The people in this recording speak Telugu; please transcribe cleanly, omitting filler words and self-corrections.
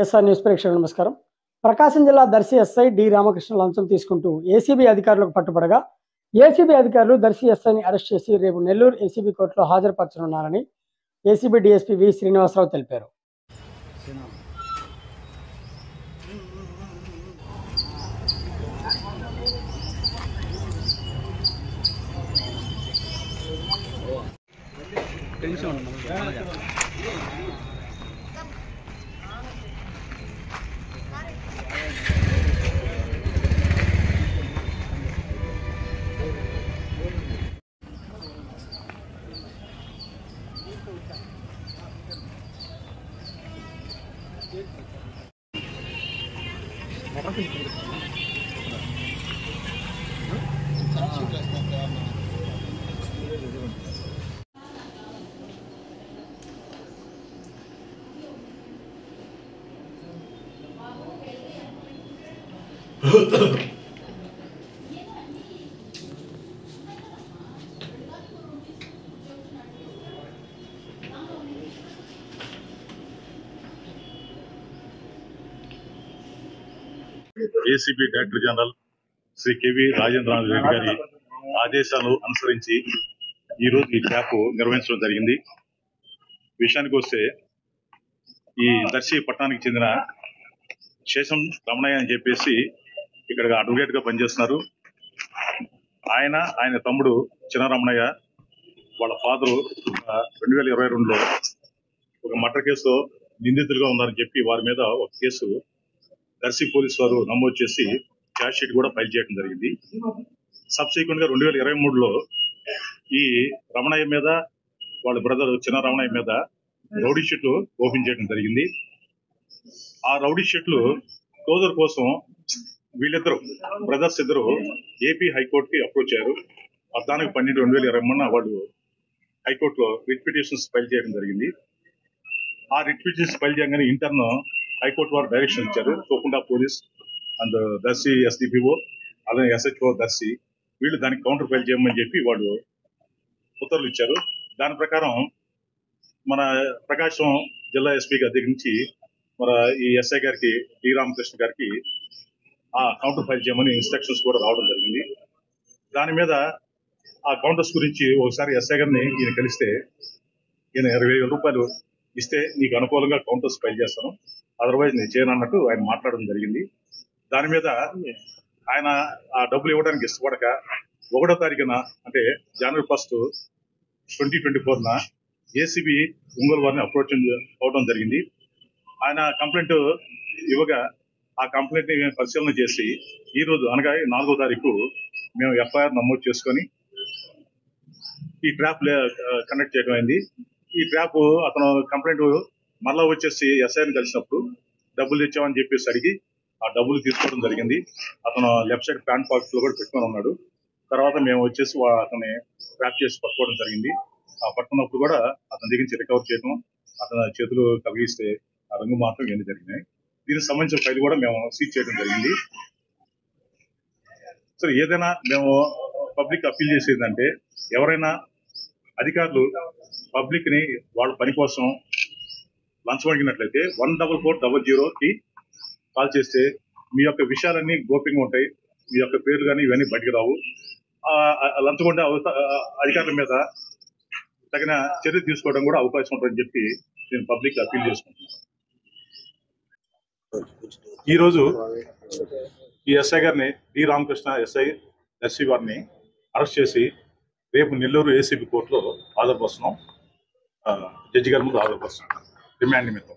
ఎస్ఆర్ న్యూస్ ప్రేక్షకులకు నమస్కారం. ప్రకాశం జిల్లా దర్శి ఎస్ఐ డి రామకృష్ణ లంచం తీసుకుంటూ ఏసీబీ అధికారులకు పట్టుబడగా ఏసీబీ అధికారులు దర్శి ఎస్ఐని అరెస్ట్ చేసి రేపు నెల్లూరు ఏసీబీ కోర్టులో హాజరుపరచనున్నారని ఏసీబీ డీఎస్పీ వి శ్రీనివాసరావు తెలిపారు. ACB director general Shri K V Rajendranath Reddy గారి ఆదేశాలు అనుసరించి ఈ రోజు ఈ క్యాంప్ నిర్వహించడం జరిగింది. విషయానికి వస్తే ఈ దర్శి పట్టణానికి చెందిన శేషం రమణయ్య అని చెప్పేసి ఇక్కడ అడ్వకేట్ గా పనిచేస్తున్నారు. ఆయన తమ్ముడు చిన్న రమణయ్య వాళ్ళ ఫాదరు 2022లో ఒక మర్డర్ కేసులో నిందితులుగా ఉన్నారని చెప్పి వారి మీద ఒక కేసు దర్శి పోలీసు వారు నమోదు చేసి ఛార్జ్ షీట్ కూడా ఫైల్ చేయడం జరిగింది. సబ్సిక్వెంట్ గా 2023లో ఈ రమణయ్య మీద వాళ్ళ బ్రదర్ చిన్న రమణయ్య మీద రౌడీ షీట్లు ఓపెన్ చేయడం జరిగింది. ఆ రౌడీ షీట్లు క్లోజర్ కోసం వీళ్ళిద్దరు బ్రదర్స్ ఇద్దరు ఏపీ హైకోర్టుకి అప్రోచ్ అయ్యారు. దానికి 12/2023 వాళ్ళు హైకోర్టులో రిట్ పిటిషన్స్ ఫైల్ చేయడం జరిగింది. ఆ రిట్ పిటిషన్స్ ఫైల్ చేయగానే ఇంటర్న్ హైకోర్టు వారు డైరెక్షన్ ఇచ్చారు. తోకుండా పోలీస్ అండ్ దర్శి ఎస్డిపిఓ అలాగే ఎస్హెచ్ఓ దర్శి వీళ్ళు దానికి కౌంటర్ ఫైల్ చేయమని చెప్పి వాళ్ళు ఉత్తర్వులు ఇచ్చారు. దాని ప్రకారం మన ప్రకాశం జిల్లా ఎస్పీ గారి దగ్గర నుంచి మన ఈ ఎస్ఐ గారికి డి రామకృష్ణ గారికి ఆ కౌంటర్ ఫైల్ చేయమని ఇన్స్ట్రక్షన్స్ కూడా రావడం జరిగింది. దాని మీద ఆ కౌంటర్స్ గురించి ఒకసారి ఎస్ఐ గారిని ఈయన కలిస్తే ఈయన 20,000 రూపాయలు ఇస్తే నీకు అనుకూలంగా కౌంటర్స్ ఫైల్ చేస్తాను, అదర్వైజ్ నేను చేయను అన్నట్టు ఆయన మాట్లాడడం జరిగింది. దాని మీద ఆయన ఆ డబ్బులు ఇవ్వడానికి ఇష్టపడక 1వ తారీఖున అంటే జనవరి 1, 2024 ఏసీబీ ఒంగోలు వారిని అప్రోచ్ అవడం జరిగింది. ఆయన కంప్లైంట్ ఇవ్వగా ఆ కంప్లైంట్ ని పరిశీలన చేసి ఈ రోజు అనగా 4వ తారీఖు మేము ఎఫ్ఐఆర్ నమోదు చేసుకొని ఈ ట్రాప్ కండక్ట్ చేయడం అయింది. ఈ ట్రాప్ అతను కంప్లైంట్ మళ్ళా వచ్చేసి ఎస్ఐని కలిసినప్పుడు డబ్బులు తెచ్చామని చెప్పేసి అడిగి ఆ డబ్బులు తీసుకోవడం జరిగింది. అతను లెఫ్ట్ సైడ్ ప్యాంట్ పాకెట్ లో కూడా పెట్టుకొని ఉన్నాడు. తర్వాత మేము వచ్చేసి అతన్ని ట్రాప్ చేసి పట్టుకోవడం జరిగింది. ఆ పట్టుకున్నప్పుడు కూడా అతని దగ్గర నుంచి రికవర్ చేయడం, అతని చేతులు కలిగిస్తే ఆ రంగు మాత్రం ఇవన్నీ జరిగినాయి. దీనికి సంబంధించిన ఫైల్ కూడా మేము సీజ్ చేయడం జరిగింది. సో ఏదైనా మేము పబ్లిక్ అప్పీల్ చేసేదంటే ఎవరైనా అధికారులు పబ్లిక్ ని వాళ్ళ పని కోసం లంచం అడిగినట్లయితే 14400కి కాల్ చేస్తే మీ యొక్క విషయాలన్నీ గోప్యంగా ఉంటాయి. మీ యొక్క పేర్లు కానీ ఇవన్నీ బయటకు రావు. లంచం ఉండే అధికారుల మీద తగిన చర్య తీసుకోవడం కూడా అవకాశం ఉంటుందని చెప్పి నేను పబ్లిక్ అప్పీల్ చేసుకుంటున్నాను. ఈరోజు ఈ ఎస్ఐ గారిని డి రామకృష్ణ ఎస్ఐ దర్శి వారిని అరెస్ట్ చేసి రేపు నెల్లూరు ఏసీబీ కోర్టులో హాజరుపరుస్తున్నాం. జడ్జి గారి ముందు హాజరుపరుస్తున్నాం రిమాండ్ నిమిత్తం.